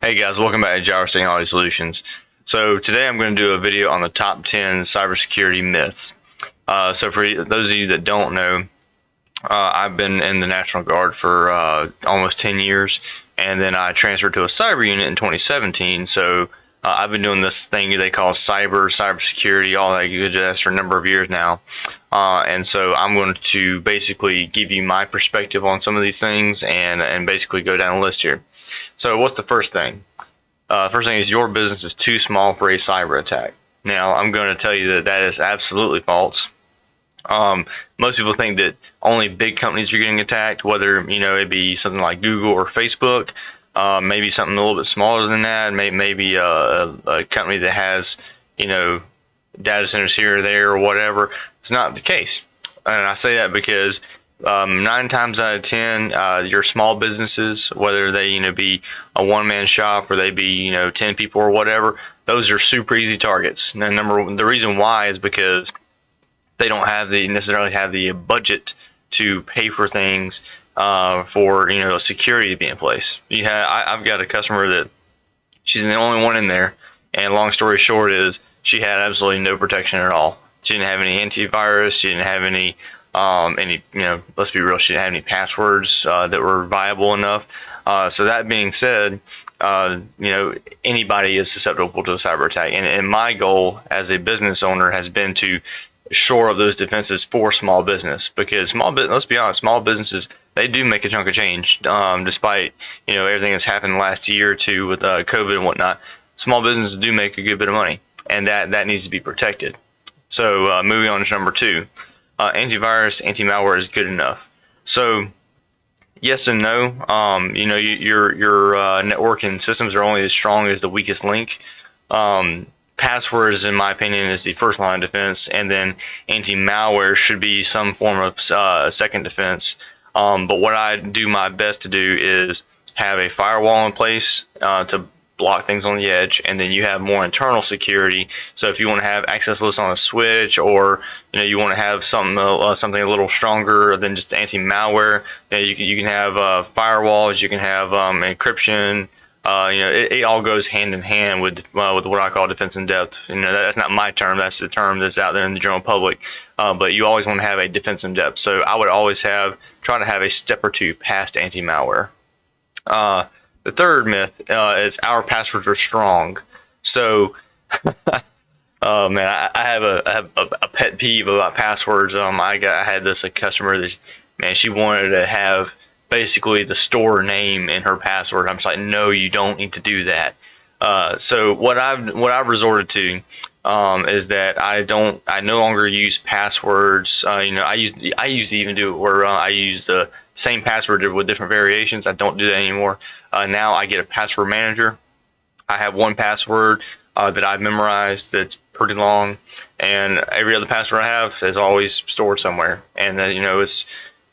Hey guys, welcome back to Jowers Technology Solutions. So today I'm going to do a video on the top 10 cybersecurity myths. So for those of you that don't know, I've been in the National Guard for almost 10 years, and then I transferred to a cyber unit in 2017. So I've been doing this thing they call cybersecurity, all that good jazz for a number of years now. And so I'm going to basically give you my perspective on some of these things and basically go down the list here. So what's the first thing? First thing is your business is too small for a cyber attack. Now, I'm going to tell you that that is absolutely false. Most people think that only big companies are getting attacked, whether it be something like Google or Facebook, maybe something a little bit smaller than that, maybe a company that has data centers here or there or whatever. It's not the case, and I say that because 9 times out of 10, your small businesses, whether they be a one-man shop or they be 10 people or whatever, those are super easy targets. And the reason why is because they don't necessarily have the budget to pay for things for security to be in place. I've got a customer that she's the only one in there, and long story short is she had absolutely no protection at all. She didn't have any antivirus. She didn't have any let's be real, she didn't have any passwords that were viable enough. So that being said, anybody is susceptible to a cyber attack, and my goal as a business owner has been to shore up those defenses for small business, because let's be honest, small businesses, they do make a chunk of change, despite everything that's happened last year or two with COVID and whatnot. Small businesses do make a good bit of money, and that needs to be protected. So moving on to number 2, antivirus, anti-malware is good enough. So yes and no. Your networking systems are only as strong as the weakest link. Passwords, in my opinion, is the first line of defense, and then anti-malware should be some form of second defense. But what I do my best to do is have a firewall in place to block things on the edge, and then you have more internal security. So if you want to have access lists on a switch, or you want to have something a little stronger than just anti-malware, you can have firewalls, you can have encryption. It all goes hand in hand with what I call defense in depth. That's not my term, that's the term that's out there in the general public. But you always want to have a defense in depth. So I would always try to have a step or two past anti-malware. The third myth is our passwords are strong. So, man, I have a pet peeve about passwords. I had a customer that, man, she wanted to have basically the store name in her password. I'm just like, no, you don't need to do that. So what I've resorted to is that I no longer use passwords. I used to even do it where I use the same password with different variations. I don't do that anymore. Now I get a password manager. I have one password that I've memorized that's pretty long, and every other password I have is always stored somewhere. And it's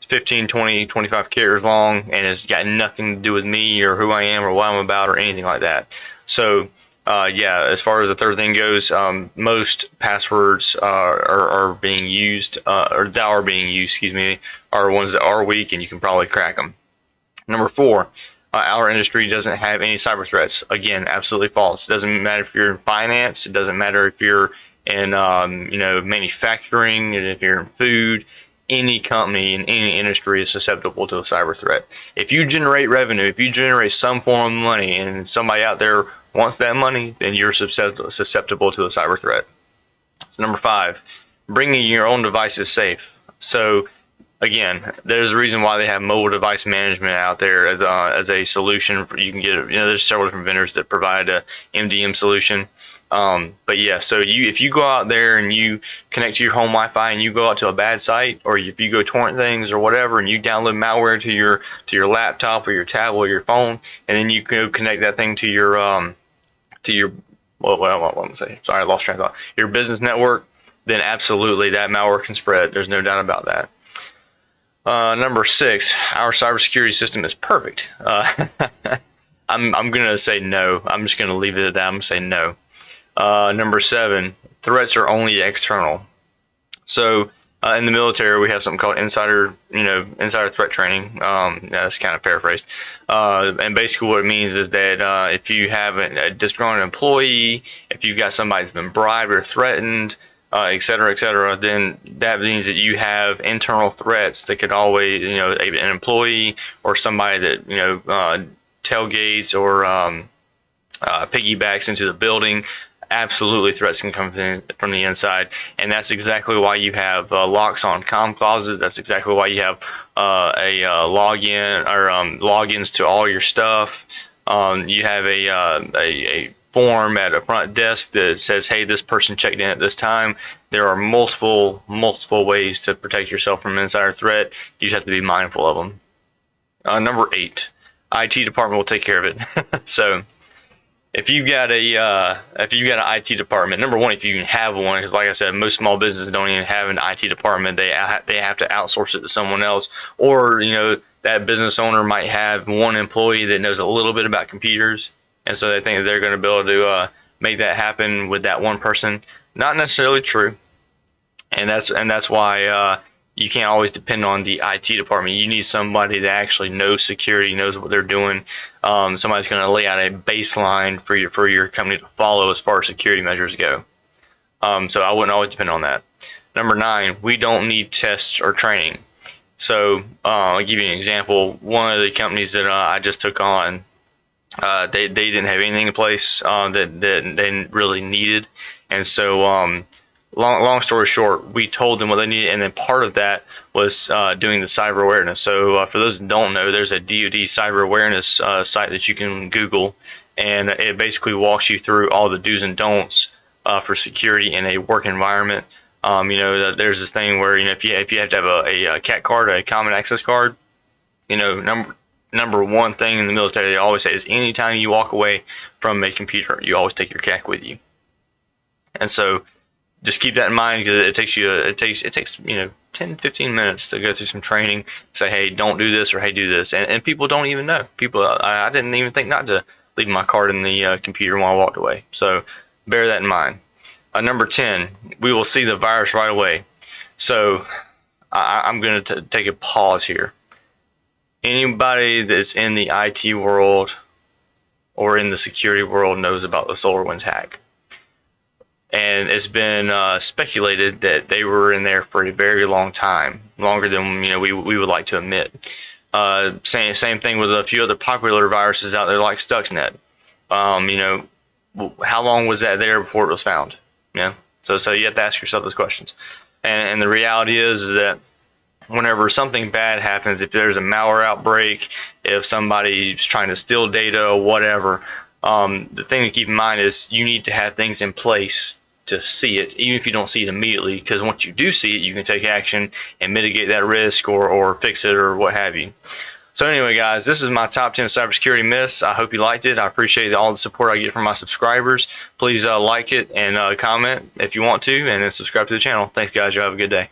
15, 20, 25 characters long, and it's got nothing to do with me or who I am or what I'm about or anything like that. So yeah, as far as the third thing goes, most passwords are being used, or that are being used, excuse me, are ones that are weak, and you can probably crack them. Number 4, our industry doesn't have any cyber threats. Again, absolutely false. It doesn't matter if you're in finance. It doesn't matter if you're in manufacturing, and if you're in food. Any company in any industry is susceptible to a cyber threat. If you generate revenue, if you generate some form of money, and somebody out there wants that money, then you're susceptible to a cyber threat. So number 5, bringing your own device is safe. So again, there's a reason why they have mobile device management out there as a solution. You can get there's several different vendors that provide a MDM solution. But yeah, so if you go out there and you connect to your home Wi-Fi and you go out to a bad site, or if you go torrent things or whatever, and you download malware to your laptop or your tablet or your phone, and then you go connect that thing to your what am I going to say? Sorry, I lost track of thought. Your business network, then absolutely that malware can spread. There's no doubt about that. Number 6, our cybersecurity system is perfect. I'm going to say no. I'm just going to leave it at that. I'm going to say no. Number 7, threats are only external. So In the military, we have something called insider threat training. That's kind of paraphrased. And basically, what it means is that if you have a disgruntled employee, if you've got somebody that's been bribed or threatened, et cetera, then that means that you have internal threats that could always, an employee or somebody that, tailgates or piggybacks into the building. Absolutely, threats can come from the inside, and that's exactly why you have locks on comm closets. That's exactly why you have a login or logins to all your stuff. You have a form at a front desk that says, "Hey, this person checked in at this time." There are multiple ways to protect yourself from insider threat. You just have to be mindful of them. Number 8, IT department will take care of it. So if you've got an IT department, number one, if you can have one, because like I said, most small businesses don't even have an IT department. They have to outsource it to someone else, or that business owner might have one employee that knows a little bit about computers, and so they think that they're going to be able to make that happen with that one person. Not necessarily true, and that's why you can't always depend on the IT department. You need somebody that actually knows security, knows what they're doing. Somebody's going to lay out a baseline for your company to follow as far as security measures go. So I wouldn't always depend on that. Number 9, we don't need tests or training. So I'll give you an example. One of the companies that I just took on, they didn't have anything in place that they really needed, and so long story short, we told them what they needed, and then part of that was doing the cyber awareness. So for those that don't know, there's a DoD cyber awareness site that you can Google, and it basically walks you through all the do's and don'ts for security in a work environment. There's this thing where if you have to have a CAC card, a common access card, number one thing in the military they always say is anytime you walk away from a computer, you always take your CAC with you. And so just keep that in mind, because it takes 10-15 minutes to go through some training, say, hey, don't do this, or hey, do this, and people don't even know. I didn't even think not to leave my card in the computer when I walked away. So bear that in mind. Number 10, we will see the virus right away. So I'm going to take a pause here. Anybody that's in the IT world or in the security world knows about the SolarWinds hack. And it's been speculated that they were in there for a very long time, longer than we would like to admit. Same thing with a few other popular viruses out there like Stuxnet. How long was that there before it was found? So you have to ask yourself those questions. And the reality is that whenever something bad happens, if there's a malware outbreak, if somebody's trying to steal data or whatever, the thing to keep in mind is you need to have things in place to see it, even if you don't see it immediately, because once you do see it, you can take action and mitigate that risk or fix it or what have you. So anyway, guys, this is my top 10 cybersecurity myths. I hope you liked it. I appreciate all the support I get from my subscribers. Please like it and comment if you want to, and then subscribe to the channel. Thanks, guys. You have a good day.